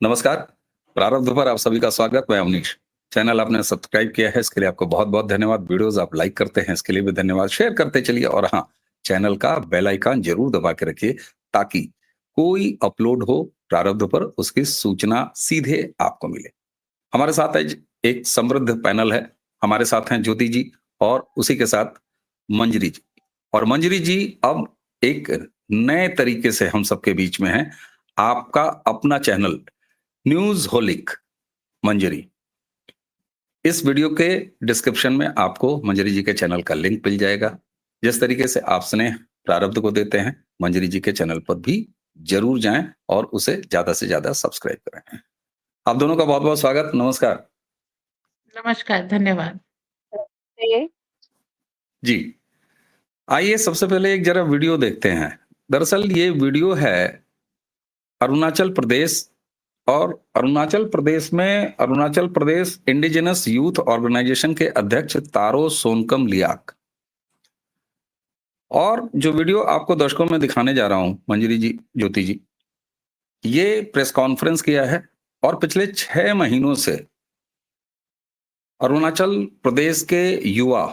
नमस्कार, प्रारब्ध पर आप सभी का स्वागत। मैं अवनीश। चैनल आपने सब्सक्राइब किया है, इसके लिए आपको बहुत-बहुत धन्यवाद। वीडियोज़ आप लाइक करते हैं, इसके लिए भी धन्यवाद। शेयर करते चलिए और हाँ, चैनल का बेल आइकन ज़रूर दबा के रखिए ताकि कोई अपलोड हो प्रारब्ध पर, उसकी सूचना सीधे आपको मिले। हमारे साथ आज एक समृद्ध पैनल है। हमारे साथ हैं ज्योति जी और उसी के साथ मंजरी जी। और मंजरी जी अब एक नए तरीके से हम सबके बीच में हैं। आपका अपना चैनल न्यूज़ होलिक मंजरी। इस वीडियो के डिस्क्रिप्शन में आपको मंजरी जी के चैनल का लिंक मिल जाएगा। जिस तरीके से आप स्नेह प्रारब्ध को देते हैं, मंजरी जी के चैनल पर भी ज़रूर जाएँ और उसे ज़्यादा से ज़्यादा सब्सक्राइब करें। आप दोनों का बहुत-बहुत स्वागत। नमस्कार। नमस्कार, धन्यवाद। जी। जी। आइए सबसे पहले एक ज़रा वीडियो देखते हैं। दरअसल ये वीडियो है अरुणाचल प्रदेश और Arunachal Pradesh indigenous youth organisation के अध्यक्ष तारो सोनकम लियाक। और जो वीडियो आपको दर्शकों में दिखाने जा रहा हूं, मंजरी जी, ज्योति जी, ये प्रेस कॉन्फ्रेंस किया है और पिछले 6 महीनों से अरुणाचल प्रदेश के युवा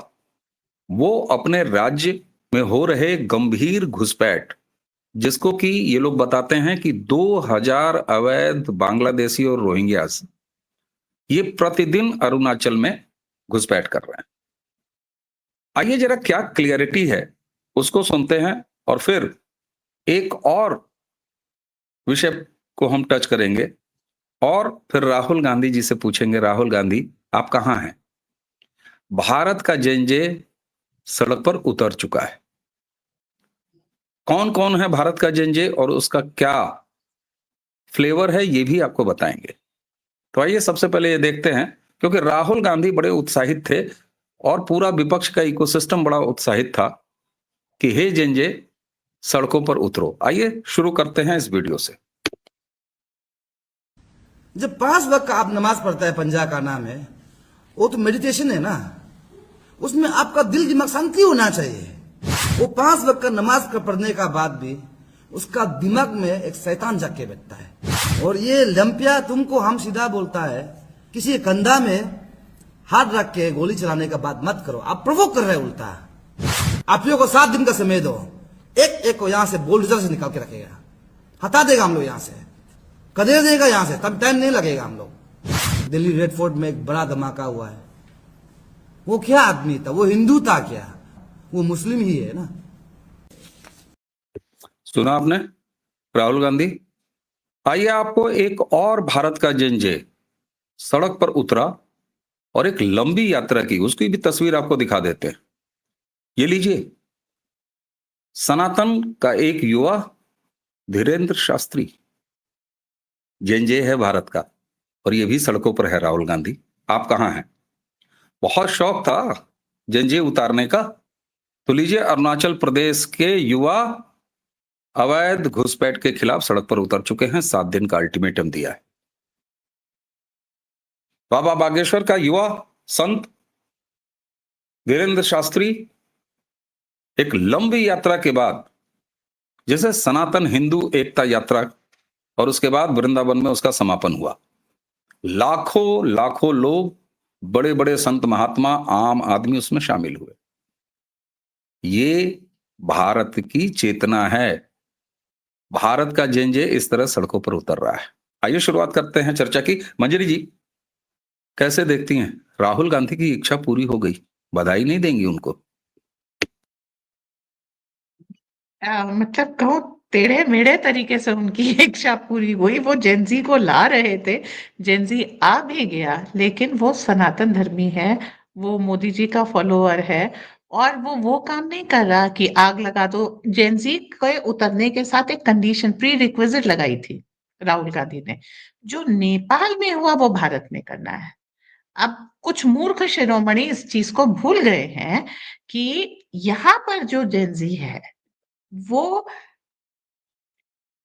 वो अपने राज्य में हो रहे गंभीर घुसपैठ, जिसको कि ये लोग बताते हैं कि 2000 अवैध बांग्लादेशी और रोहिंग्यास ये प्रतिदिन अरुणाचल में घुसपैठ कर रहे हैं। आइए जरा क्या क्लियरिटी है उसको सुनते हैं और फिर एक और विषय को हम टच करेंगे और फिर राहुल गांधी जी से पूछेंगे, राहुल गांधी आप कहां हैं? भारत का जेनजे सड़क पर उतर चुका है। कौन कौन है भारत का जेनजे और उसका क्या फ्लेवर है ये भी आपको बताएंगे। तो आइए सबसे पहले ये देखते हैं, क्योंकि राहुल गांधी बड़े उत्साहित थे और पूरा विपक्ष का इकोसिस्टम बड़ा उत्साहित था कि हे जेनजे सड़कों पर उतरो। आइए शुरू करते हैं इस वीडियो से। जब 5 वक्त का आप नमाज पढ़ता है, पंजा का नाम है, वो तो मेडिटेशन है ना। उसमें आपका दिल दिमाग शांति होना चाहिए। वो 5 वक्त का नमाज पढ़ने का बाद भी उसका दिमाग में एक शैतान जाग के बैठता है। और ये लंपिया तुमको हम सीधा बोलता है, किसी कंधा में हाथ रख के गोली चलाने का बात मत करो। आप प्रोवोक कर रहे हैं उल्टा। आप लोगों को 7 दिन का समय दो, एक एक को यहां से बुलडोजर से निकाल के रखेगा, हटा देगा हम लोग यहां से, कदे देगा यहां से, तब टाइम नहीं लगेगा हम लोग। दिल्ली रेड फोर्ट में एक बड़ा धमाका हुआ है। वो क्या आदमी था? वो हिंदू था क्या? वो मुस्लिम ही है ना। सुना आपने राहुल गांधी। आइए आपको एक और भारत का जेनजे सड़क पर उतरा और एक लंबी यात्रा की, उसकी भी तस्वीर आपको दिखा देते हैं। ये लीजिए, सनातन का एक युवा धीरेन्द्र शास्त्री जेनजे है भारत का, और ये भी सड़कों पर है। राहुल गांधी आप कहां हैं? बहुत शौक था जेनजे उतारने का। तो लीजिए, अरुणाचल प्रदेश के युवा अवैध घुसपैठ के खिलाफ सड़क पर उतर चुके हैं। 7 दिन का अल्टीमेटम दिया है। बाबा बागेश्वर का युवा संत धीरेन्द्र शास्त्री एक लंबी यात्रा के बाद, जैसे सनातन हिंदू एकता यात्रा, और उसके बाद वृंदावन में उसका समापन हुआ। लाखों लाखों लोग, बड़े बड़े संत महात्मा, आम आदमी उसमें शामिल हुए। ये भारत की चेतना है। भारत का जेनजे इस तरह सड़कों पर उतर रहा है। आइए शुरुआत करते हैं चर्चा की। मंजरी जी कैसे देखती हैं? राहुल गांधी की इच्छा पूरी हो गई, बधाई नहीं देंगी उनको? मतलब कहो टेढ़े मेढ़े तरीके से उनकी इच्छा पूरी हुई। वो जेनजी को ला रहे थे, जेनजी आ भी गया, लेकिन वो सनातन धर्मी है, वो मोदी जी का फॉलोअर है और वो काम नहीं कर रहा कि आग लगा दो। जेनजी के उतरने के साथ एक कंडीशन, प्री रिक्विजिट लगाई थी राहुल गांधी ने। जो नेपाल में हुआ वो भारत में करना है। अब कुछ मूर्ख शिरोमणि इस चीज को भूल गए हैं कि यहाँ पर जो जेनजी है वो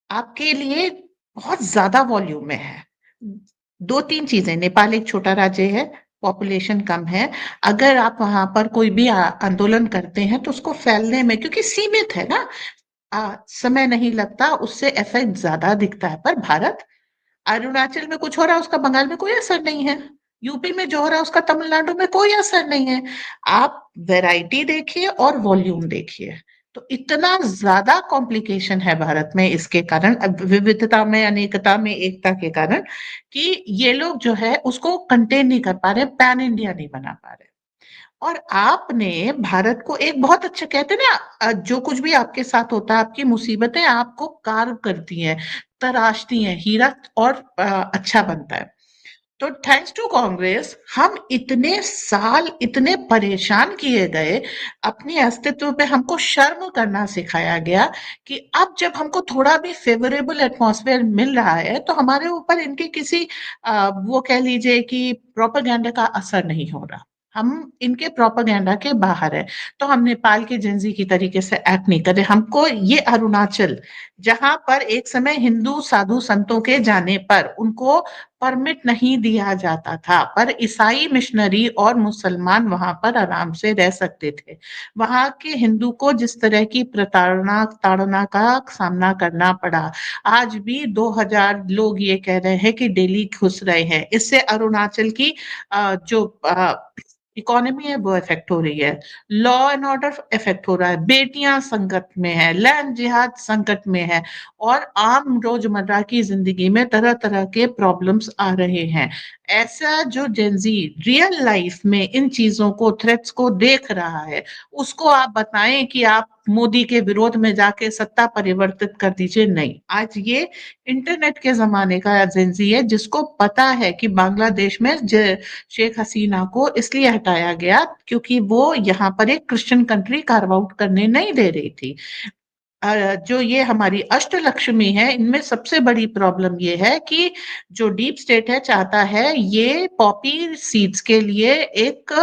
आपके लिए बहुत ज्यादा वॉल्यूम में है। 2-3 चीजें, नेपाल एक छोटा राज्य है, पॉपुलेशन कम है। अगर आप वहां पर कोई भी आंदोलन करते हैं तो उसको फैलने में, क्योंकि सीमित है ना, समय नहीं लगता, उससे इफेक्ट ज्यादा दिखता है। पर भारत अरुणाचल में कुछ हो रहा है उसका बंगाल में कोई असर नहीं है, यूपी में जो हो रहा है उसका तमिलनाडु में कोई असर नहीं है। आप वैरायटी देखिए और वॉल्यूम देखिए, तो इतना ज्यादा कॉम्प्लिकेशन है भारत में इसके कारण, विविधता में, अनेकता में एकता के कारण, कि ये लोग जो है उसको कंटेन नहीं कर पा रहे, पैन इंडिया नहीं बना पा रहे। और आपने भारत को एक बहुत अच्छा, कहते हैं ना, जो कुछ भी आपके साथ होता है, आपकी मुसीबतें आपको कार्व करती हैं, तराशती हैं, हीरा और अच्छा बनता है। तो थैंक्स टू कांग्रेस हम इतने साल इतने परेशान किए गए, अपने अस्तित्व पे हमको शर्म करना सिखाया गया, कि अब जब हमको थोड़ा भी फेवरेबल एटमॉस्फेयर मिल रहा है तो हमारे ऊपर इनके किसी वो कह लीजिए कि प्रोपेगेंडा का असर नहीं हो रहा, हम इनके प्रोपेगेंडा के बाहर है। तो हम नेपाल के जेंजी की तरीके से एक्ट नहीं कर रहे। हमको ये अरुणाचल, जहां पर एक समय हिंदू साधु संतों के जाने पर उनको परमिट नहीं दिया जाता था, पर ईसाई मिशनरी और मुसलमान वहां पर आराम से रह सकते थे। वहां के हिंदू को जिस तरह की प्रताड़ना ताड़ना का सामना करना पड़ा, आज भी 2000 लोग ये कह रहे हैं कि डेली घुस रहे हैं। इससे अरुणाचल की जो इकोनॉमी है वो इफेक्ट हो रही है, लॉ एंड ऑर्डर इफेक्ट हो रहा है, बेटियां संकट में है, लैंड जिहाद संकट में है, और आम रोजमर्रा की जिंदगी में तरह तरह के प्रॉब्लम्स आ रहे हैं। ऐसा जो जेंजी रियल लाइफ में इन चीजों को, थ्रेट्स को देख रहा है, उसको आप बताएं कि आप मोदी के विरोध में जाके सत्ता परिवर्तित कर दीजिए, नहीं। आज ये इंटरनेट के जमाने का जेंजी है, जिसको पता है कि बांग्लादेश में शेख हसीना को इसलिए हटाया गया क्योंकि वो यहाँ पर एक क्रिश्चियन कंट्री कार्व आउट करने नहीं दे रही थी। जो ये हमारी अष्टलक्ष्मी है, इनमें सबसे बड़ी प्रॉब्लम ये है कि जो डीप स्टेट है चाहता है ये पॉपी सीड्स के लिए एक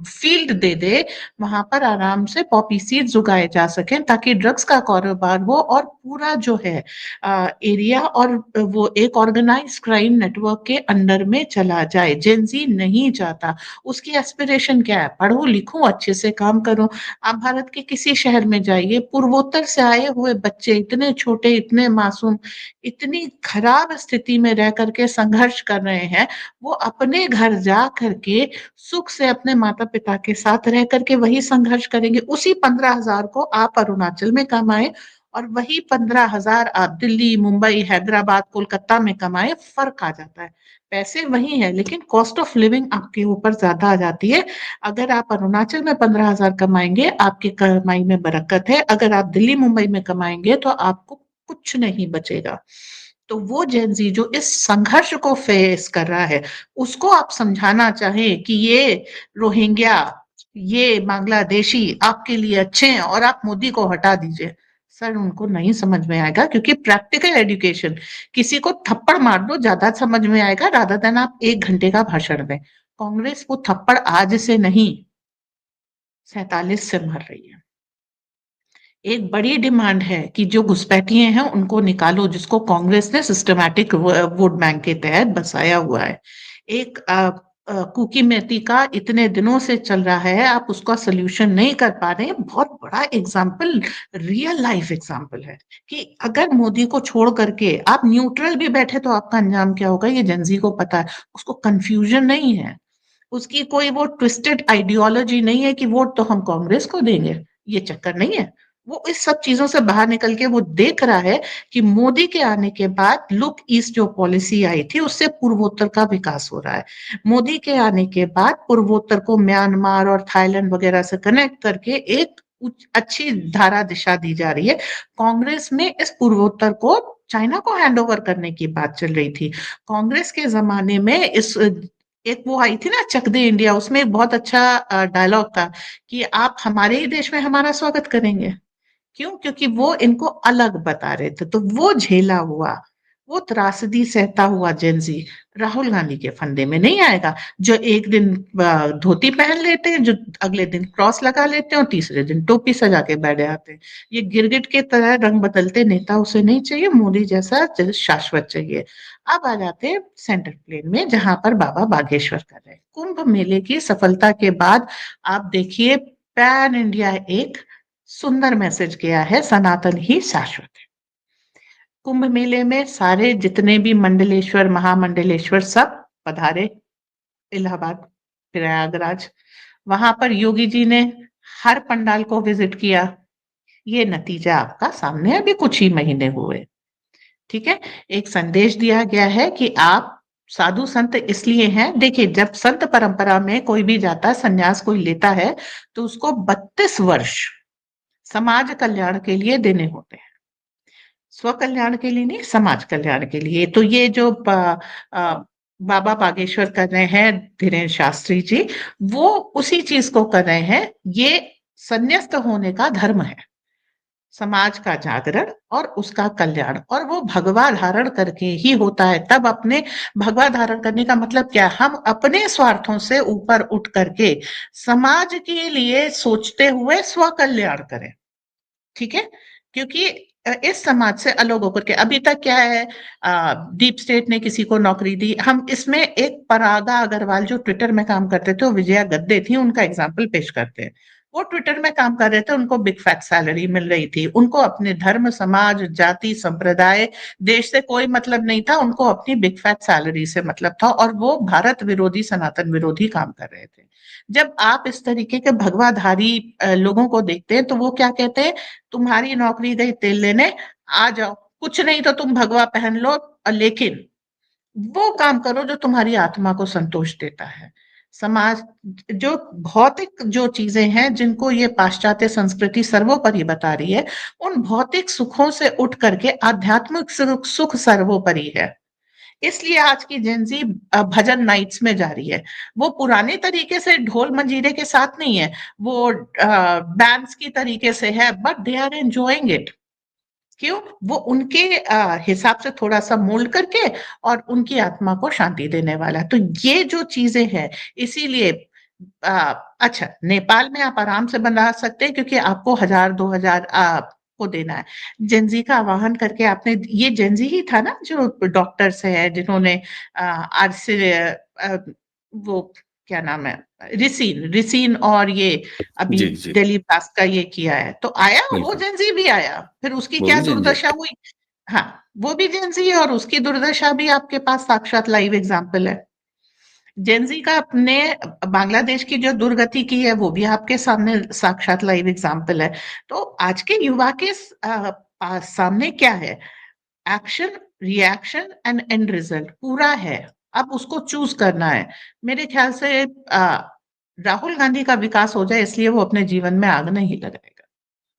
फील्ड दे दे, वहां पर आराम से पॉपी सीड्स उगाए जा सकें, ताकि ड्रग्स का कारोबार हो और पूरा जो है एरिया, और वो एक ऑर्गेनाइज क्राइम नेटवर्क के अंडर में चला जाए। जेंजी नहीं चाहता, उसकी एस्पिरेशन क्या है, पढ़ूं लिखूं अच्छे से काम करूं। आप भारत के किसी शहर में जाइए, पूर्वोत्तर से आए हुए बच्चे, इतने छोटे, इतने मासूम, इतनी खराब स्थिति में रह करके संघर्ष कर रहे हैं, वो अपने घर जा करके सुख से अपने माता पिता के साथ रह करके वही संघर्ष करेंगे। उसी 15,000 को आप अरुणाचल में कमाए, और वही 15,000 आप दिल्ली, मुंबई, हैदराबाद, कोलकाता में कमाए, फर्क आ जाता है। पैसे वही है, लेकिन कॉस्ट ऑफ लिविंग आपके ऊपर ज्यादा आ जाती है। अगर आप अरुणाचल में 15,000 कमाएंगे, आपकी कमाई में बरकत है। अगर आप दिल्ली मुंबई में कमाएंगे तो आपको कुछ नहीं बचेगा। तो वो जेंजी जो इस संघर्ष को फेस कर रहा है, उसको आप समझाना चाहें कि ये रोहिंग्या, ये बांग्लादेशी आपके लिए अच्छे हैं और आप मोदी को हटा दीजिए, सर उनको नहीं समझ में आएगा। क्योंकि प्रैक्टिकल एजुकेशन, किसी को थप्पड़ मार दो ज्यादा समझ में आएगा, रादर देन आप 1 घंटे का भाषण दें। कांग्रेस वो थप्पड़ आज से नहीं, 47 से मार रही है। एक बड़ी डिमांड है कि जो घुसपैठिए हैं उनको निकालो, जिसको कांग्रेस ने सिस्टमैटिक वोट बैंक के तहत बसाया हुआ है। एक कुकी मेथी का इतने दिनों से चल रहा है, आप उसका सोल्यूशन नहीं कर पा रहे हैं। बहुत बड़ा एग्जाम्पल, रियल लाइफ एग्जाम्पल है, कि अगर मोदी को छोड़ करके आप न्यूट्रल भी बैठे तो आपका अंजाम क्या होगा, ये जेंजी को पता है। उसको कंफ्यूजन नहीं है, उसकी कोई वो ट्विस्टेड आइडियोलॉजी नहीं है कि वोट तो हम कांग्रेस को देंगे, ये चक्कर नहीं है। वो इस सब चीजों से बाहर निकल के वो देख रहा है कि मोदी के आने के बाद लुक ईस्ट जो पॉलिसी आई थी, उससे पूर्वोत्तर का विकास हो रहा है। मोदी के आने के बाद पूर्वोत्तर को म्यांमार और थाईलैंड वगैरह से कनेक्ट करके एक अच्छी धारा दिशा दी जा रही है। कांग्रेस में इस पूर्वोत्तर को चाइना को हैंड ओवर करने की बात चल रही थी। कांग्रेस के जमाने में इस एक वो आई थी ना, चक दे इंडिया, उसमें एक बहुत अच्छा डायलॉग था कि आप हमारे ही देश में हमारा स्वागत करेंगे। क्यों? क्योंकि वो इनको अलग बता रहे थे, तो वो झेला हुआ, वो त्रासदी सहता हुआ जेंजी राहुल गांधी के फंदे में नहीं आएगा। जो एक दिन धोती पहन लेते हैं, जो अगले दिन क्रॉस लगा लेते हैं और तीसरे दिन टोपी सजा के बैठ जाते हैं। ये गिरगिट के तरह रंग बदलते नेता उसे नहीं चाहिए, मोदी जैसा शाश्वत चाहिए। अब आ जाते हैं सेंटर प्लेन में, जहां पर बाबा बागेश्वर कर रहे हैं। कुंभ मेले की सफलता के बाद आप देखिए, पैन इंडिया एक सुंदर मैसेज गया है, सनातन ही शाश्वत है। कुंभ मेले में सारे जितने भी मंडलेश्वर महामंडलेश्वर सब पधारे इलाहाबाद प्रयागराज। वहां पर योगी जी ने हर पंडाल को विजिट किया। ये नतीजा आपका सामने है, अभी कुछ ही महीने हुए। ठीक है, एक संदेश दिया गया है कि आप साधु संत इसलिए हैं। देखिए, जब संत परंपरा में कोई भी जाता है, संन्यास कोई लेता है, तो उसको 32 वर्ष समाज कल्याण के लिए देने होते हैं। स्व कल्याण के लिए नहीं, समाज कल्याण के लिए। तो ये जो बाबा बागेश्वर कर रहे हैं धीरेन्द्र शास्त्री जी, वो उसी चीज को कर रहे हैं। ये संन्यास्त होने का धर्म है, समाज का जागरण और उसका कल्याण, और वो भगवा धारण करके ही होता है। तब अपने भगवा धारण करने का मतलब क्या है? हम अपने स्वार्थों से ऊपर उठ करके समाज के लिए सोचते हुए स्व कल्याण करें। ठीक है, क्योंकि इस समाज से अलग होकर के अभी तक क्या है, डीप स्टेट ने किसी को नौकरी दी। हम इसमें एक परागा अग्रवाल जो ट्विटर में काम करते थे, वो विजया गद्दे थी, उनका एग्जाम्पल पेश करते हैं। वो ट्विटर में काम कर रहे थे, उनको बिग फैट सैलरी मिल रही थी, उनको अपने धर्म समाज जाति संप्रदाय देश से कोई मतलब नहीं था, उनको अपनी बिग फैट सैलरी से मतलब था, और वो भारत विरोधी सनातन विरोधी काम कर रहे थे। जब आप इस तरीके के भगवाधारी लोगों को देखते हैं, तो वो क्या कहते हैं, तुम्हारी नौकरी गई तेल लेने, आ जाओ, कुछ नहीं तो तुम भगवा पहन लो, लेकिन वो काम करो जो तुम्हारी आत्मा को संतोष देता है। समाज जो भौतिक जो चीजें हैं जिनको ये पाश्चात्य संस्कृति सर्वोपरि बता रही है, उन भौतिक सुखों से उठ करके आध्यात्मिक सुख सर्वोपरि है। इसलिए आज की जेंजी भजन नाइट्स में जा रही है। वो पुराने तरीके से ढोल मंजीरे के साथ नहीं है, वो बैंड्स की तरीके से है, but they are enjoying it. क्यों? वो उनके हिसाब से थोड़ा सा मोल्ड करके, और उनकी आत्मा को शांति देने वाला है। तो ये जो चीजें हैं, इसीलिए अच्छा, नेपाल में आप आराम से बना सकते हैं, क्योंकि आपको 1000-2000 को देना है। जेंजी का आवाहन करके आपने, ये जेंजी ही था ना जो डॉक्टर्स है, जिन्होंने आज से वो क्या नाम है, रिसीन रिसीन, और ये अभी जी जी दिल्ली पास का ये किया है, तो आया वो बिल्कुल। जेंजी भी आया, फिर उसकी वो क्या भी जंजीर। दुर्दशा हुई। हाँ, वो भी जेंजी है, और उसकी दुर्दशा भी आपके पास साक्षात लाइव एग्जाम्पल है। जेंजी का अपने बांग्लादेश की जो दुर्गति की है, वो भी आपके सामने साक्षात लाइव एग्जाम्पल है। तो आज के युवा के सामने क्या है, action, reaction and and result पूरा है। अब उसको चूज करना है। मेरे ख्याल से राहुल गांधी का विकास हो जाए, इसलिए वो अपने जीवन में आग नहीं लगाएगा।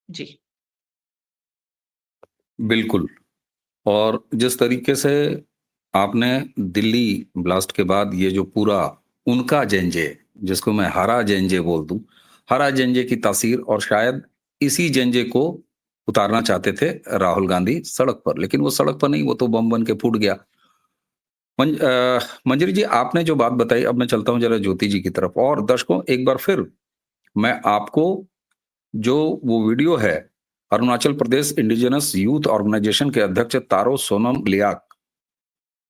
जी। बिल्कुल। और जिस तरीके से आपने दिल्ली ब्लास्ट के बाद ये जो पूरा उनका जेंजे, जिसको मैं हरा जेंजे बोल दूं, हरा जेंजे की तासीर, और शायद इसी जेंजे को उतारना चाहते थे राहुल गांधी सड़क पर, लेकिन वो सड़क पर नहीं, वो तो बम बन के फूट गया। मंजरी जी, आपने जो बात बताई, अब मैं चलता हूं जरा ज्योति जी की तरफ। और दर्शकों, एक बार फिर मैं आपको जो वो वीडियो है, Arunachal Pradesh indigenous youth organisation के अध्यक्ष तारो सोनम लियाक,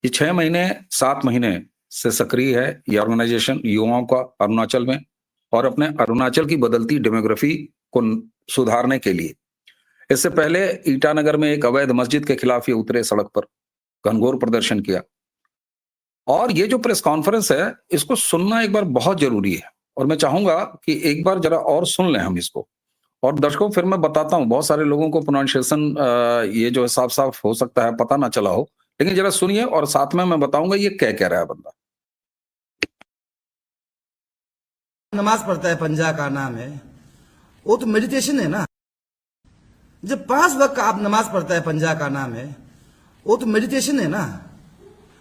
ये 6 महीने 7 महीने से सक्रिय है ये ऑर्गेनाइजेशन युवाओं का अरुणाचल में, और अपने अरुणाचल की बदलती डेमोग्राफी को सुधारने के लिए। इससे पहले ईटानगर में एक अवैध मस्जिद के खिलाफ ये उतरे सड़क पर, घनघोर प्रदर्शन किया। और ये जो प्रेस कॉन्फ्रेंस है, इसको सुनना एक बार बहुत जरूरी है, और मैं चाहूंगा कि एक बार जरा और सुन लें हम इसको। और दर्शकों, फिर मैं बताता हूं, बहुत सारे लोगों को प्रोनाउंसिएशन ये जो है साफ साफ हो सकता है पता ना चला हो, लेकिन जरा सुनिए, और साथ में मैं बताऊंगा ये क्या रहा है बंदा। नमाज पढ़ता है पंजा का नाम है, वो तो मेडिटेशन है ना। जब 5 वक्त आप नमाज पढ़ता है पंजा का नाम है, वो तो मेडिटेशन है ना।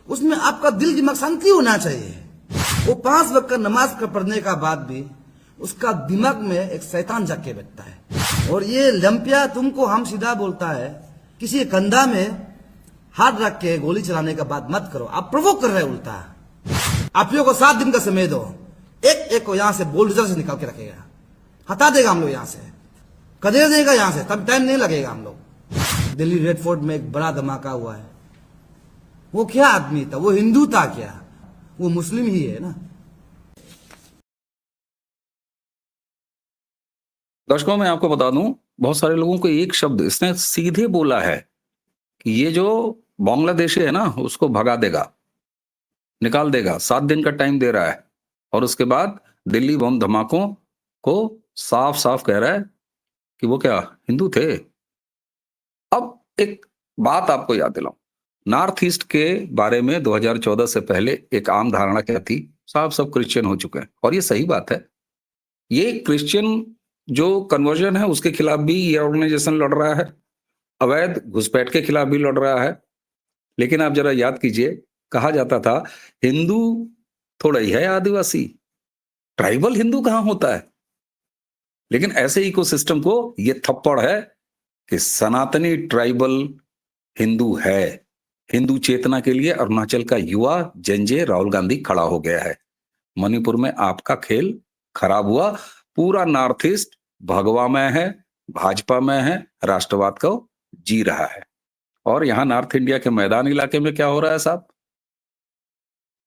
उसमें आपका दिल दिमाग शांति होना चाहिए। वो 5 वक्त का नमाज का पढ़ने का बाद भी उसका दिमाग में एक शैतान जाग के बैठता है। और ये लंपिया तुमको हम सीधा बोलता है, किसी कंधा में हाथ रख के गोली चलाने का बात मत करो, आप प्रोवोक कर रहे उल्टा। आप लोगों को 7 दिन का समय दो, एक एक को यहां से बुलडोजर से निकाल के रखेगा, हटा देगा हम लोग यहां से, कदे देगा यहां से, तब टाइम नहीं लगेगा हम लोग। दिल्ली रेड फोर्ट में एक बड़ा धमाका हुआ है, वो क्या आदमी था? वो हिंदू था क्या? वो मुस्लिम ही है ना। दर्शकों, मैं आपको बता दूं, बहुत सारे लोगों को एक शब्द इसने सीधे बोला है कि ये जो बांग्लादेशी है ना उसको भगा देगा, निकाल देगा, 7 दिन का टाइम दे रहा है और उसके बाद दिल्ली बम धमाकों को साफ-साफ कह रहा है कि वो क्या हिंदू थे। अब एक बात आपको याद दिलाऊं, नॉर्थ ईस्ट के बारे में 2014 से पहले एक आम धारणा क्या थी, साहब सब क्रिश्चियन हो चुके हैं और ये सही बात है। ये क्रिश्चियन जो कन्वर्जन है उसके खिलाफ भी ये ऑर्गेनाइजेशन लड़ रहा है, अवैध घुसपैठ के खिलाफ भी लड़ रहा है। लेकिन आप जरा याद कीजिए, कहा जाता था हिंदू थोड़ा ही है आदिवासी, ट्राइबल हिंदू कहां होता है। लेकिन ऐसे इकोसिस्टम को ये थप्पड़ है कि सनातनी ट्राइबल हिंदू है। हिंदू चेतना के लिए अरुणाचल का युवा जंजे राहुल गांधी खड़ा हो गया है। मणिपुर में आपका खेल खराब हुआ, पूरा नॉर्थ ईस्ट भगवा में है, भाजपा में है, राष्ट्रवाद को जी रहा है। और यहां नॉर्थ इंडिया के मैदान इलाके में क्या हो रहा है साहब,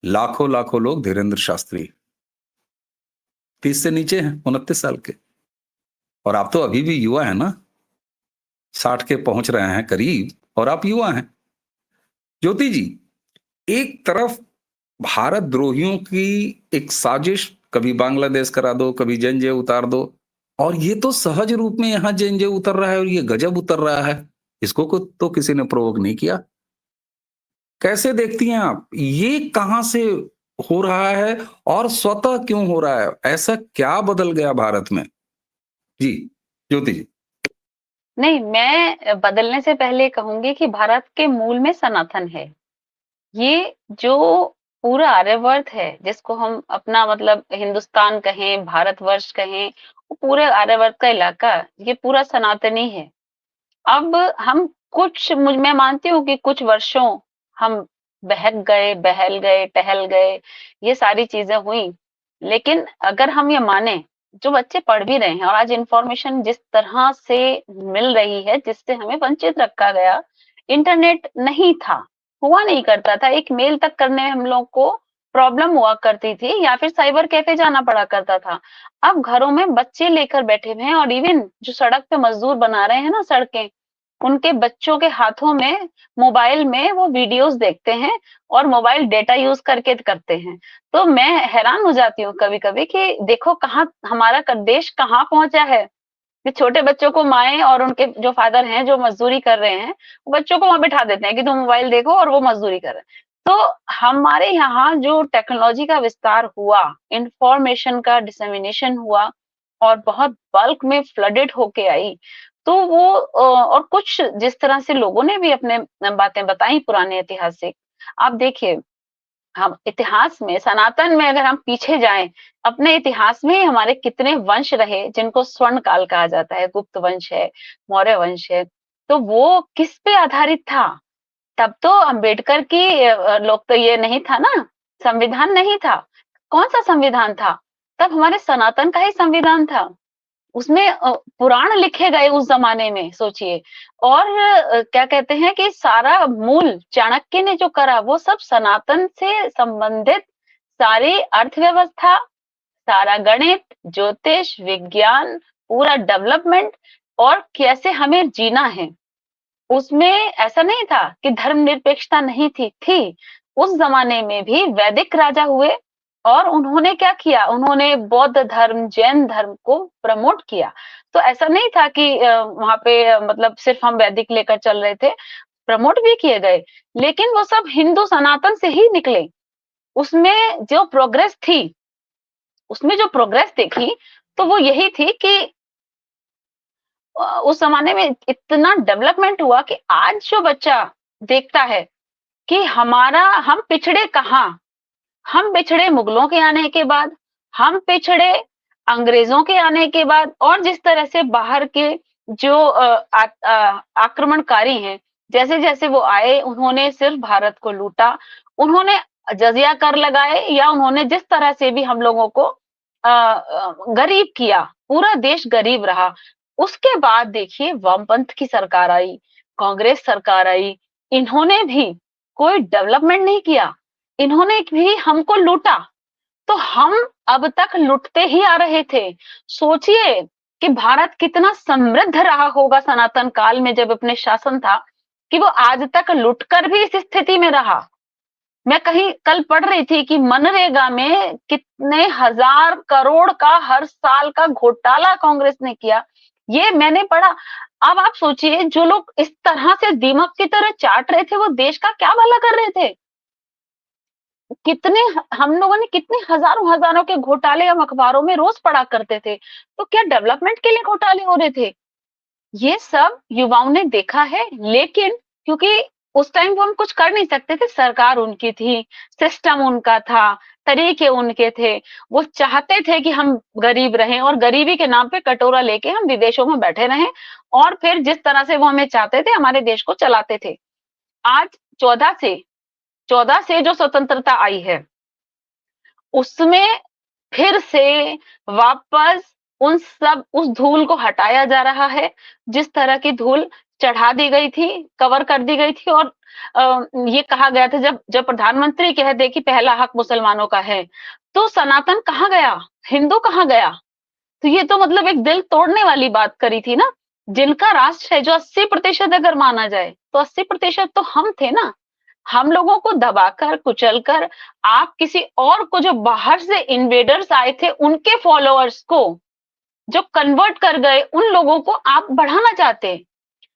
लाखों लाखों लोग धीरेन्द्र शास्त्री 30 से नीचे हैं, 29 साल के, और आप तो अभी भी युवा है ना, 60 के पहुंच रहे हैं करीब और आप युवा हैं। ज्योति जी, एक तरफ भारत द्रोहियों की एक साजिश, कभी बांग्लादेश करा दो, कभी जंजे उतार दो, और ये तो सहज रूप में यहां जंजे उतर रहा है और ये गजब उतर रहा है। इसको तो किसी ने प्रोवोक नहीं किया। कैसे देखती हैं आप, ये कहां से हो रहा है और स्वतः क्यों हो रहा है? ऐसा क्या बदल गया भारत में? जी ज्योति जी। नहीं, मैं बदलने से पहले कहूंगी कि भारत के मूल में सनातन है। ये जो पूरा आर्यवर्त है, जिसको हम अपना मतलब हिंदुस्तान कहें, भारतवर्ष कहें, वो पूरे आर्यवर्त का इलाका, ये पूरा सनातनी है। अब हम मैं मानती हूँ कि कुछ वर्षों हम बहक गए, बहल गए, टहल गए, ये सारी चीजें हुई। लेकिन अगर हम ये माने, जो बच्चे पढ़ भी रहे हैं और आज इंफॉर्मेशन जिस तरह से मिल रही है, जिससे हमें वंचित रखा गया, इंटरनेट नहीं था, हुआ नहीं करता था, एक मेल तक करने में हम लोग को प्रॉब्लम हुआ करती थी या फिर साइबर कैफे जाना पड़ा करता था। अब घरों में बच्चे लेकर बैठे हुए हैं और इवन जो सड़क पे मजदूर बना रहे हैं ना सड़कें, उनके बच्चों के हाथों में मोबाइल में वो वीडियोस देखते हैं और मोबाइल डेटा यूज करके करते हैं। तो मैं हैरान हो जाती हूँ कभी-कभी कि देखो कहाँ हमारा देश कहाँ पहुंचा है कि छोटे बच्चों को माएं और उनके जो फादर हैं जो मजदूरी कर रहे हैं, बच्चों को वहां बिठा देते हैं कि तुम मोबाइल देखो और वो मजदूरी कर रहे हैं। तो हमारे यहाँ जो टेक्नोलॉजी का विस्तार हुआ, इंफॉर्मेशन का डिसेमिनेशन हुआ और बहुत बल्क में फ्लडेड होके आई, तो वो और कुछ जिस तरह से लोगों ने भी अपने बातें बताई पुराने ऐतिहासिक, आप देखिए हम इतिहास में सनातन में अगर हम पीछे जाएं, अपने इतिहास में हमारे कितने वंश रहे जिनको स्वर्ण काल कहा जाता है, गुप्त वंश है, मौर्य वंश है, तो वो किस पे आधारित था? तब तो अंबेडकर की लोग तो ये नहीं था ना, संविधान नहीं था। कौन सा संविधान था? तब हमारे सनातन का ही संविधान था। उसमें पुराण लिखे गए उस जमाने में, सोचिए। और क्या कहते हैं कि सारा मूल चाणक्य ने जो करा वो सब सनातन से संबंधित, सारी अर्थव्यवस्था, सारा गणित, ज्योतिष, विज्ञान, पूरा डेवलपमेंट और कैसे हमें जीना है। उसमें ऐसा नहीं था कि धर्मनिरपेक्षता नहीं थी। उस जमाने में भी वैदिक राजा हुए और उन्होंने क्या किया, उन्होंने बौद्ध धर्म, जैन धर्म को प्रमोट किया। तो ऐसा नहीं था कि वहां पे मतलब सिर्फ हम वैदिक लेकर चल रहे थे, प्रमोट भी किए गए, लेकिन वो सब हिंदू सनातन से ही निकले। उसमें जो प्रोग्रेस थी, उसमें जो प्रोग्रेस देखी, तो वो यही थी कि उस जमाने में इतना डेवलपमेंट हुआ कि आज जो बच्चा देखता है कि हम पिछड़े कहाँ, हम पिछड़े मुगलों के आने के बाद, हम पिछड़े अंग्रेजों के आने के बाद, और जिस तरह से बाहर के जो आक्रमणकारी हैं, जैसे जैसे वो आए, उन्होंने सिर्फ भारत को लूटा, उन्होंने जजिया कर लगाए, या उन्होंने जिस तरह से भी हम लोगों को गरीब किया, पूरा देश गरीब रहा। उसके बाद देखिए वामपंथ की सरकार आई, कांग्रेस सरकार आई, इन्होंने भी कोई डेवलपमेंट नहीं किया, इन्होंने भी हमको लूटा। तो हम अब तक लुटते ही आ रहे थे। सोचिए कि भारत कितना समृद्ध रहा होगा सनातन काल में जब अपने शासन था, कि वो आज तक लुटकर भी इस स्थिति में रहा। मैं कहीं कल पढ़ रही थी कि मनरेगा में कितने हजार करोड़ का हर साल का घोटाला कांग्रेस ने किया, ये मैंने पढ़ा। अब आप सोचिए, जो लोग इस तरह से दीमक की तरह चाट रहे थे, वो देश का क्या भला कर रहे थे? कितने हम लोगों ने कितने हजारों के घोटाले हम अखबारों में रोज पढ़ा करते थे। तो क्या डेवलपमेंट के लिए घोटाले हो रहे थे? ये सब युवाओं ने देखा है, लेकिन क्योंकि उस टाइम वो हम कुछ कर नहीं सकते थे, सरकार उनकी थी, सिस्टम उनका था, तरीके उनके थे। वो चाहते थे कि हम गरीब रहें और गरीबी के नाम पे कटोरा लेके हम विदेशों में बैठे रहें और फिर जिस तरह से वो हमें चाहते थे, हमारे देश को चलाते थे। आज 14 से जो स्वतंत्रता आई है, उसमें फिर से वापस उस धूल को हटाया जा रहा है, जिस तरह की धूल चढ़ा दी गई थी, कवर कर दी गई थी। और ये कहा गया था, जब प्रधानमंत्री कह दे कि पहला हक मुसलमानों का है, तो सनातन कहाँ गया, हिंदू कहाँ गया? तो ये तो मतलब एक दिल तोड़ने वाली बात करी थी ना। जिनका राष्ट्र है, जो 80% अगर माना जाए, तो 80% तो हम थे ना। हम लोगों को दबाकर, कुचलकर आप किसी और को, जो बाहर से इन्वेडर्स आए थे, उनके फॉलोअर्स को जो कन्वर्ट कर गए, उन लोगों को आप बढ़ाना चाहते।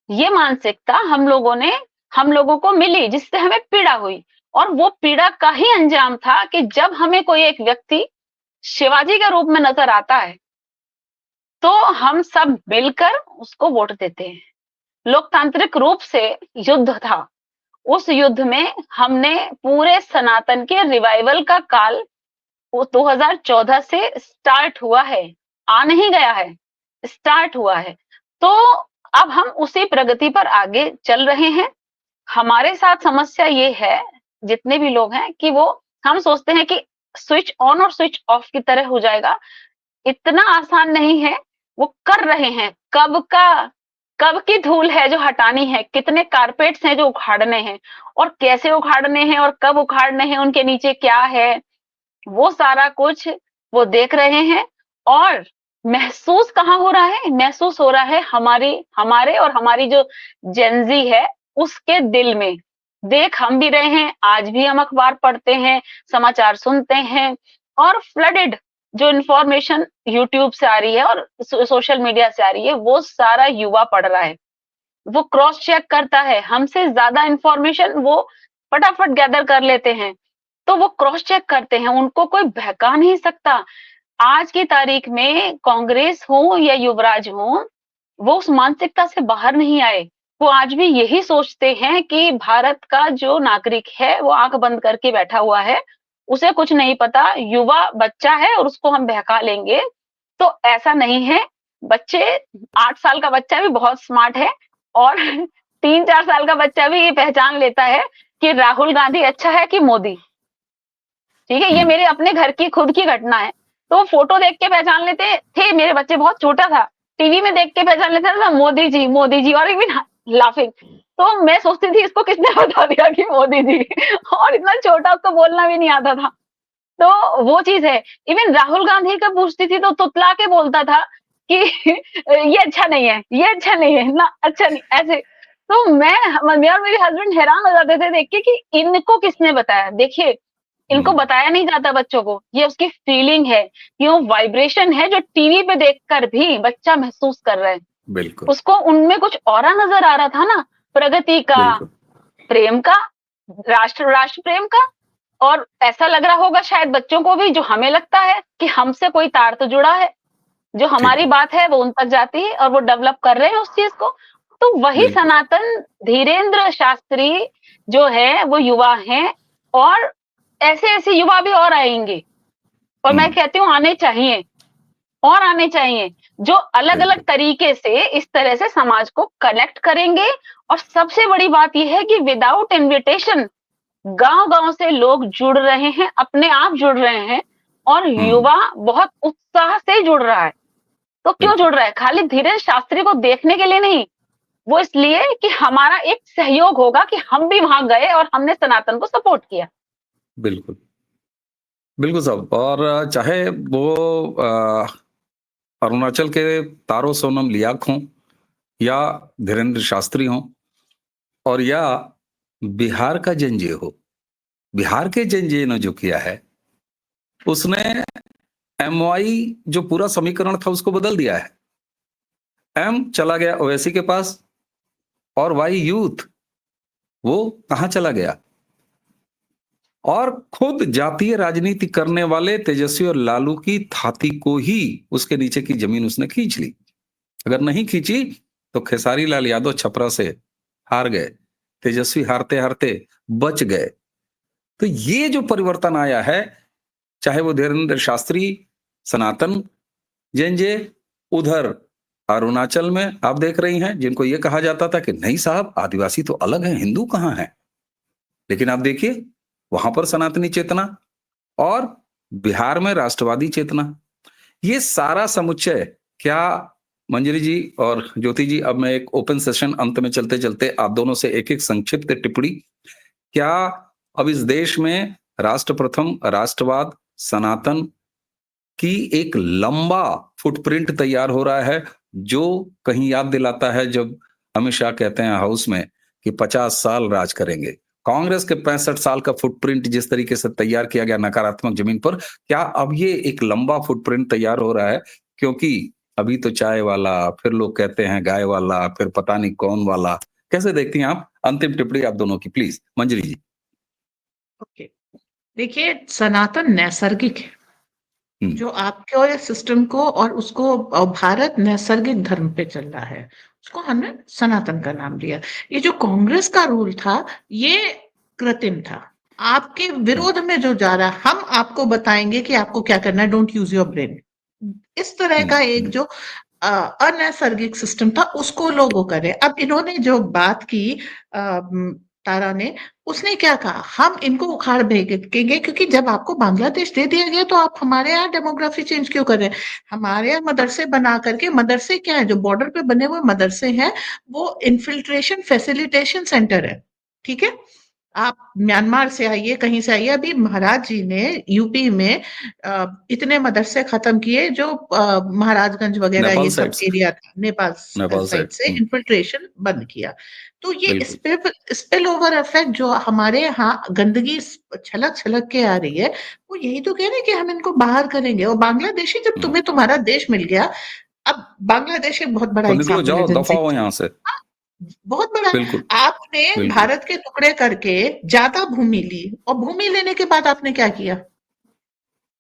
ये मानसिकता हम लोगों को मिली, जिससे हमें पीड़ा हुई। और वो पीड़ा का ही अंजाम था कि जब हमें कोई एक व्यक्ति शिवाजी के रूप में नजर आता है, तो हम सब मिलकर उसको वोट देते हैं। लोकतांत्रिक रूप से युद्ध था। उस युद्ध में हमने पूरे सनातन के रिवाइवल का काल वो 2014 से स्टार्ट हुआ है, आ नहीं गया है, स्टार्ट हुआ है। तो अब हम उसी प्रगति पर आगे चल रहे हैं। हमारे साथ समस्या ये है, जितने भी लोग हैं, कि हम सोचते हैं कि स्विच ऑन और स्विच ऑफ की तरह हो जाएगा। इतना आसान नहीं है, वो कर रहे हैं। कब की धूल है जो हटानी है, कितने कारपेट्स हैं जो उखाड़ने हैं, और कैसे उखाड़ने हैं और कब उखाड़ने हैं, उनके नीचे क्या है, वो सारा कुछ वो देख रहे हैं। और महसूस कहाँ हो रहा है? महसूस हो रहा है हमारे और हमारी जो जेनजी है, उसके दिल में। देख हम भी रहे हैं, आज भी हम अखबार पढ़ते हैं, समाचार सुनते हैं, और फ्लडेड जो इन्फॉर्मेशन यूट्यूब से आ रही है और सोशल मीडिया से आ रही है, वो सारा युवा पढ़ रहा है। वो क्रॉस चेक करता है, हमसे ज्यादा इन्फॉर्मेशन वो फटाफट गैदर कर लेते हैं। तो वो क्रॉस चेक करते हैं, उनको कोई बहका नहीं सकता। आज की तारीख में कांग्रेस हो या युवराज हो, वो उस मानसिकता से बाहर नहीं आए। वो आज भी यही सोचते हैं कि भारत का जो नागरिक है, वो आंख बंद करके बैठा हुआ है, उसे कुछ नहीं पता, युवा बच्चा है और उसको हम बहका लेंगे। तो ऐसा नहीं है। बच्चे 8 साल का बच्चा भी बहुत स्मार्ट है, और 3-4 साल का बच्चा भी ये पहचान लेता है कि राहुल गांधी अच्छा है कि मोदी। ठीक है, ये मेरे अपने घर की खुद की घटना है। तो फोटो देख के पहचान लेते थे, मेरे बच्चे बहुत छोटा था, टीवी में देख के पहचान लेते थे मोदी जी, और इवन लाफिंग। तो मैं सोचती थी इसको किसने बता दिया कि मोदी जी, और इतना छोटा, उसको बोलना भी नहीं आता था। तो वो चीज है। इवन राहुल गांधी का पूछती थी तो तुतला के बोलता था कि ये अच्छा नहीं है, ये अच्छा नहीं है ना, अच्छा नहीं, ऐसे। तो मैं और मेरे हस्बैंड हैरान हो जाते थे देख के कि इनको किसने बताया। देखिए, इनको बताया नहीं जाता बच्चों को, ये उसकी फीलिंग है, ये वो वाइब्रेशन है जो टीवी पे देखकर भी बच्चा महसूस कर रहा है। बिल्कुल उसको उनमें कुछ औरा नजर आ रहा था ना, प्रगति का, बिल्कुल प्रेम का, राष्ट्र प्रेम का। और ऐसा लग रहा होगा शायद बच्चों को भी, जो हमें लगता है कि हमसे कोई तार तो जुड़ा है, जो हमारी बात है वो उन तक जाती है, और वो डेवलप कर रहे हैं उस चीज को। तो वही बिल्कुल। सनातन धीरेन्द्र शास्त्री जो है, वो युवा हैं, और ऐसे युवा भी और आएंगे। और मैं कहती हूँ आने चाहिए, और आने चाहिए, जो अलग अलग तरीके से इस तरह से समाज को कनेक्ट करेंगे। और सबसे बड़ी बात यह है कि विदाउट इन्विटेशन गांव-गांव से लोग जुड़ रहे हैं, अपने आप जुड़ रहे हैं, और युवा बहुत उत्साह से जुड़ रहा है। तो क्यों जुड़ रहा है? खाली धीरेन्द्र शास्त्री को देखने के लिए नहीं, वो इसलिए कि हमारा एक सहयोग होगा कि हम भी वहां गए और हमने सनातन को सपोर्ट किया। बिल्कुल बिल्कुल साहब। और चाहे वो अरुणाचल के तारो सोनम लियाक हों या धीरेन्द्र शास्त्री हों, और या बिहार का जनजे हो। बिहार के जनजे ने जो किया है, उसने एमवाई जो पूरा समीकरण था उसको बदल दिया है। एम चला गया ओवैसी के पास और वाई यूथ वो कहां चला गया, और खुद जातीय राजनीति करने वाले तेजस्वी और लालू की थाती को ही उसके नीचे की जमीन उसने खींच ली। अगर नहीं खींची तो खेसारी लाल यादव छपरा से हार गए, तेजस्वी हारते हारते बच गए। तो ये जो परिवर्तन आया है, चाहे वो धीरेन्द्र शास्त्री सनातन जेंजे, उधर अरुणाचल में आप देख रही हैं जिनको ये कहा जाता था कि नहीं साहब आदिवासी तो अलग है, हिंदू कहां है, लेकिन आप देखिए वहां पर सनातनी चेतना, और बिहार में राष्ट्रवादी चेतना। ये सारा समुच्चय क्या मंजरी जी और ज्योति जी, अब मैं एक ओपन सेशन अंत में चलते चलते आप दोनों से एक एक संक्षिप्त टिप्पणी, क्या अब इस देश में राष्ट्र प्रथम राष्ट्रवाद सनातन की एक लंबा फुटप्रिंट तैयार हो रहा है, जो कहीं याद दिलाता है जब अमित शाह कहते हैं हाउस में कि 50 साल राज करेंगे। कांग्रेस के 65 साल का फुटप्रिंट जिस तरीके से तैयार किया गया नकारात्मक जमीन पर, क्या अब ये एक लंबा फुटप्रिंट तैयार हो रहा है? क्योंकि अभी तो चाय वाला, फिर लोग कहते हैं गाय वाला, फिर पता नहीं कौन वाला। कैसे देखती हैं आप? अंतिम टिप्पणी आप दोनों की प्लीज मंजरी जी। ओके, देखिए सनातन नैसर्गिक है, जो आपके सिस्टम को और उसको भारत नैसर्गिक धर्म पे चल रहा है, उसको हमने सनातन का नाम दिया। ये जो कांग्रेस का रूल था ये कृत्रिम था, आपके विरोध में जो जा रहा है, हम आपको बताएंगे कि आपको क्या करना है, डोंट यूज योर ब्रेन, इस तरह का एक जो अनैसर्गिक सिस्टम था उसको लोगों करे। अब इन्होंने जो बात की तारा ने, उसने क्या कहा, हम इनको उखाड़ फेंकेंगे, क्योंकि जब आपको बांग्लादेश दे दिया गया तो आप हमारे यहाँ डेमोग्राफी चेंज क्यों कर रहे हैं? हमारे यहाँ मदरसे बना करके, मदरसे क्या है, जो बॉर्डर पे बने हुए मदरसे हैं वो इन्फिल्ट्रेशन फैसिलिटेशन सेंटर है, ठीक है। आप म्यांमार से आइए, कहीं से आइए, अभी महाराज जी ने यूपी में इतने मदरसे खत्म किए जो महाराजगंज वगैरह नेपाल ये सब साइड से। एरिया था, नेपाल नेपाल साइड से साइड। इन्फिल्ट्रेशन बंद किया। तो ये बिल्कुल। स्पिल ओवर इफेक्ट जो हमारे यहाँ गंदगी छलक छलक के आ रही है, वो यही तो कह रहे हैं कि हम इनको बाहर करेंगे। और बांग्लादेशी, जब तुम्हें तुम्हारा देश मिल गया, अब बांग्लादेश एक बहुत बड़ा तो निकलो, एग्जाम्पल है जाओ, दफा जनसंख्या, हो यहाँ से। बहुत बड़ा। बिल्कुल आपने बिल्कुल। भारत के टुकड़े करके ज्यादा भूमि ली, और भूमि लेने के बाद आपने क्या किया,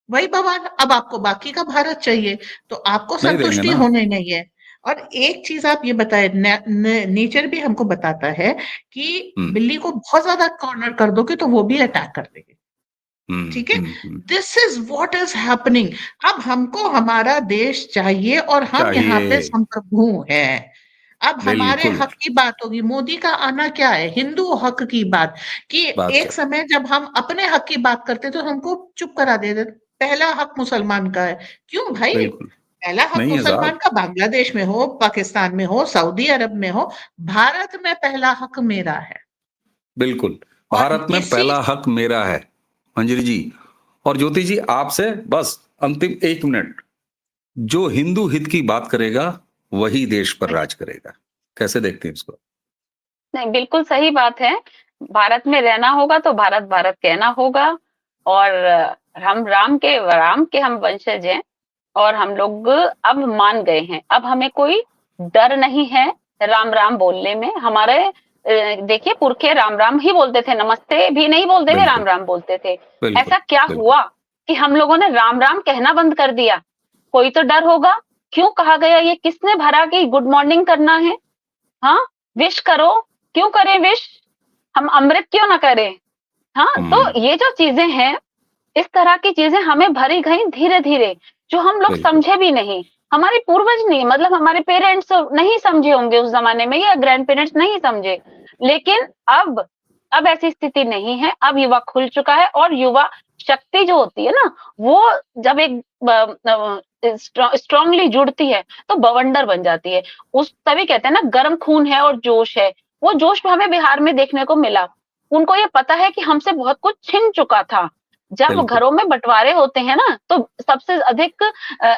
वही बवाल, अब आपको बाकी का भारत चाहिए, तो आपको नहीं देंगे संतुष्टि ना। होने नहीं है। और एक चीज आप ये बताए, नेचर भी हमको बताता है कि बिल्ली को बहुत ज्यादा कॉर्नर कर दोगे तो वो भी अटैक कर देगी, ठीक है। This is what is happening. अब हमको हमारा देश चाहिए और हम यहाँ पे चाहिए। संप्रभु हैं। अब हमारे बिल्कुल। हक की बात होगी। मोदी का आना क्या है, हिंदू हक की बात, कि बात एक कर। समय जब हम अपने हक की बात करते तो हमको चुप करा देते, पहला हक मुसलमान का है। क्यों भाई, बिल्कुल पहला हक नहीं है मुसलमान साहब। का बांग्लादेश में हो, पाकिस्तान में हो, सऊदी अरब में हो, भारत में पहला हक मेरा है। बिल्कुल, और भारत में इसी, पहला हक मेरा है। मंजरी जी और ज्योति जी, आपसे बस अंतिम 1 मिनट, जो हिंदू हित की बात करेगा वही देश पर राज करेगा। कैसे देखते हैं इसको? नहीं, बिल्कुल सही बात है। भारत में रहना होगा तो भारत भारत कहना होगा, और हम राम के हम वंशज हैं, और हम लोग अब मान गए हैं। अब हमें कोई डर नहीं है राम राम बोलने में। हमारे देखिए पुरखे राम राम ही बोलते थे, नमस्ते भी नहीं बोलते थे, राम बिल्कुल राम बोलते थे। बिल्कुल ऐसा क्या बिल्कुल। हुआ कि हम लोगों ने राम राम कहना बंद कर दिया? कोई तो डर होगा। क्यों कहा गया, ये किसने भरा कि गुड मॉर्निंग करना है? हाँ, विश करो, क्यों करें विश? हम अमृत क्यों ना करें? हाँ, तो ये जो चीजें हैं, इस तरह की चीजें हमें भरी गई धीरे धीरे, जो हम लोग बिल्कुल समझे भी नहीं। हमारे पूर्वज नहीं, मतलब हमारे पेरेंट्स नहीं समझे होंगे उस जमाने में, या ग्रैंड पेरेंट्स नहीं समझे। लेकिन अब ऐसी स्थिति नहीं है। अब युवा खुल चुका है, और युवा शक्ति जो होती है ना, वो जब एक स्ट्रांगली जुड़ती है तो बवंडर बन जाती है। उस तभी कहते हैं ना, गर्म खून है और जोश है। वो जोश हमें बिहार में देखने को मिला। उनको ये पता है कि हमसे बहुत कुछ छिन चुका था। जब बिल्कुल घरों में बंटवारे होते हैं ना, तो सबसे अधिक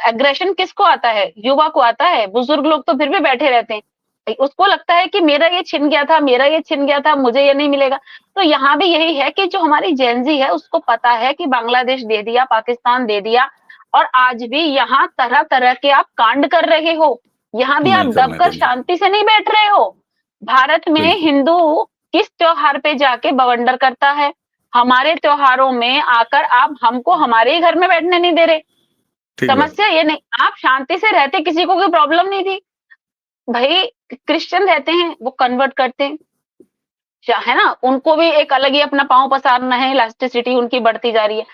एग्रेशन किसको आता है? युवा को आता है। बुजुर्ग लोग तो फिर भी बैठे रहते हैं। उसको लगता है कि मेरा ये छिन गया था, मेरा ये छिन गया था, मुझे ये नहीं मिलेगा। तो यहाँ भी यही है कि जो हमारी जेनजी है उसको पता है कि बांग्लादेश दे दिया, पाकिस्तान दे दिया, और आज भी यहाँ तरह तरह के आप कांड कर रहे हो। यहाँ भी आप नहीं करने दबकर देंगे। शांति से नहीं बैठ रहे हो। भारत में बिल्कुल। हिंदू किस त्योहार पे जाके बवंडर करता है? हमारे त्योहारों में आकर आप हमको हमारे ही घर में बैठने नहीं दे रहे। ठीक बात। समस्या ये नहीं, आप शांति से रहते, किसी को कोई प्रॉब्लम नहीं थी। भाई क्रिश्चियन रहते हैं, वो कन्वर्ट करते हैं, है ना, उनको भी एक अलग ही अपना पांव पसारना है, इलास्टिसिटी उनकी बढ़ती जा रही है।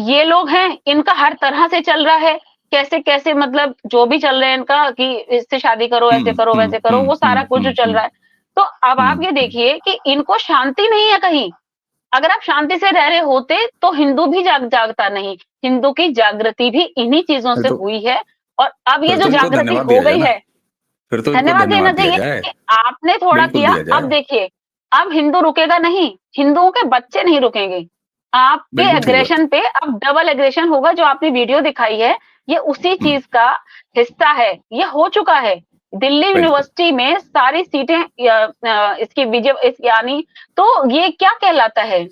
ये लोग हैं, इनका हर तरह से चल रहा है, कैसे कैसे मतलब जो भी चल रहे हैं इनका कि इससे शादी करो, ऐसे करो, वैसे करो, वो सारा कुछ जो चल रहा है। तो अब आप ये देखिए कि इनको शांति नहीं है कहीं। अगर आप शांति से रह रहे होते तो हिंदू भी जागता नहीं। हिंदू की जागृति भी इन्हीं चीजों से तो हुई है, और अब ये फिर जो तो इनको जागृति धन्यवाद हो दिया जाए गई ना, है, फिर तो इनको धन्यवाद देना धन्यवाद दिया चाहिए जाए, कि आपने थोड़ा बिल्कुल किया। दिया जाए। अब देखिए, अब हिंदू रुकेगा नहीं, हिंदुओं के बच्चे नहीं रुकेंगे। आपके बिल्कुल ठीक बात। एग्रेशन पे अब डबल एग्रेशन होगा। जो आपने वीडियो दिखाई है, ये उसी चीज का हिस्सा है, ये हो चुका है। दिल्ली बिल्कुल। यूनिवर्सिटी में सारी सीटें इसकी यानी, तो ये क्या कहलाता है?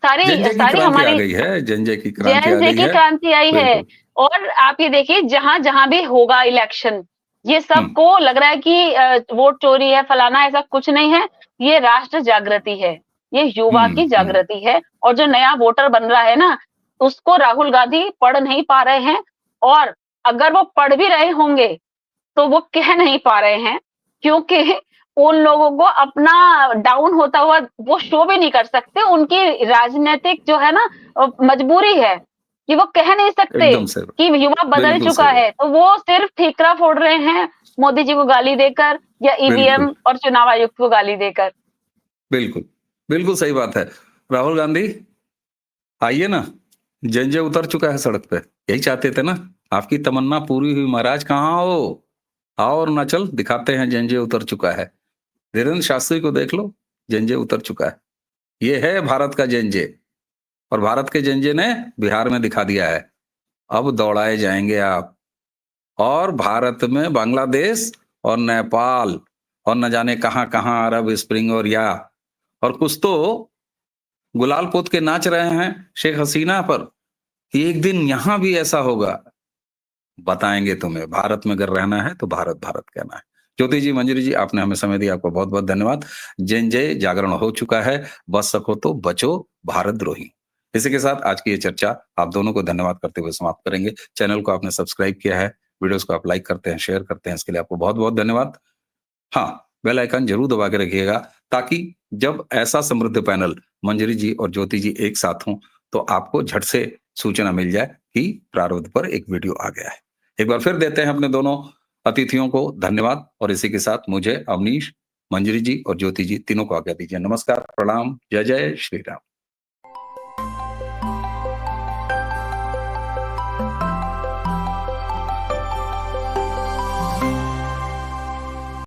सारी जंजय की सारी क्रांति आ हमारी गई है, जंजय की क्रांति आ जेन जे गई की है। क्रांति आई है। बिल्कुल। और आप ये देखिए, जहां जहां भी होगा इलेक्शन, ये सबको लग रहा है कि वोट चोरी है, फलाना, ऐसा कुछ नहीं है। ये राष्ट्र जागृति है, ये युवा की जागृति है। और जो नया वोटर बन रहा है ना, उसको राहुल गांधी पढ़ नहीं पा रहे हैं, और अगर वो पढ़ भी रहे होंगे तो वो कह नहीं पा रहे हैं, क्योंकि उन लोगों को अपना डाउन होता हुआ वो शो भी नहीं कर सकते। उनकी राजनीतिक जो है ना मजबूरी है कि वो कह नहीं सकते एकदम से कि युवा बदल बिल्कुल चुका सही बात। है, तो वो सिर्फ ठीकरा फोड़ रहे हैं मोदी जी को गाली देकर, या ईवीएम बिल्कुल। और चुनाव आयुक्त को गाली देकर। बिल्कुल, बिल्कुल सही बात है। राहुल गांधी आइए ना, जंजय उतर चुका है सड़क पे, यही चाहते थे ना, आपकी तमन्ना पूरी हुई महाराज, कहाँ हो? आओ और नाचल दिखाते हैं, जंजय उतर चुका है। धीरेन्द्र शास्त्री को देख लो, जंजय उतर चुका है। ये है भारत का जंजय, और भारत के जंजय ने बिहार में दिखा दिया है। अब दौड़ाए जाएंगे आप, और भारत में बांग्लादेश और नेपाल और न जाने कहां कहां अरब स्प्रिंग और कुछ तो गुलाल पोत के नाच रहे हैं शेख हसीना पर। एक दिन यहां भी ऐसा होगा, बताएंगे तुम्हें। भारत में अगर रहना है तो भारत भारत कहना है। ज्योति जी, मंजरी जी, आपने हमें समय दिया, आपको बहुत बहुत धन्यवाद। जय जागरण हो चुका है, बच सको तो बचो भारत द्रोही। इसी के साथ आज की ये चर्चा आप दोनों को धन्यवाद करते हुए समाप्त करेंगे। चैनल को आपने सब्सक्राइब किया है, वीडियोस को आप लाइक करते हैं, शेयर करते हैं, इसके लिए आपको बहुत बहुत धन्यवाद। हाँ, बेल आइकन जरूर दबा के रखिएगा, ताकि जब ऐसा समृद्ध पैनल मंजरी जी और ज्योति जी एक साथ हों तो आपको झट से सूचना मिल जाए कि प्रारब्ध पर एक वीडियो आ गया है। एक बार फिर देते हैं अपने दोनों अतिथियों को धन्यवाद, और इसी के साथ मुझे अवनीश, मंजरी जी और ज्योति जी तीनों को आज्ञा दीजिए। नमस्कार, प्रणाम, जय जय श्री राम।